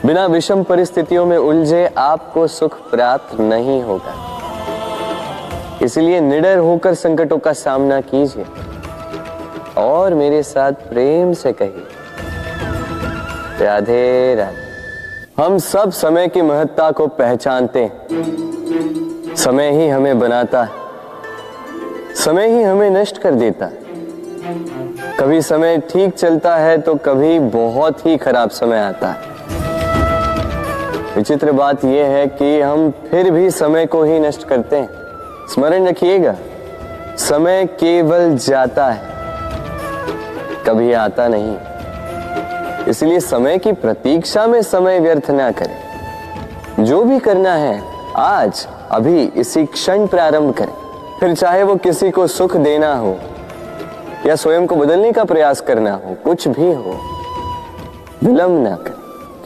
बिना विषम परिस्थितियों में उलझे आपको सुख प्राप्त नहीं होगा। इसलिए निडर होकर संकटों का सामना कीजिए और मेरे साथ प्रेम से कहिए, राधे राधे। हम सब समय की महत्ता को पहचानते हैं। समय ही हमें बनाता है, समय ही हमें नष्ट कर देता है। कभी समय ठीक चलता है तो कभी बहुत ही खराब समय आता है। विचित्र बात यह है कि हम फिर भी समय को ही नष्ट करते हैं। स्मरण रखिएगा, समय केवल जाता है, कभी आता नहीं। इसलिए समय की प्रतीक्षा में समय व्यर्थ ना करें। जो भी करना है आज अभी इसी क्षण प्रारंभ करें। फिर चाहे वो किसी को सुख देना हो या स्वयं को बदलने का प्रयास करना हो, कुछ भी हो, विलंब ना करें।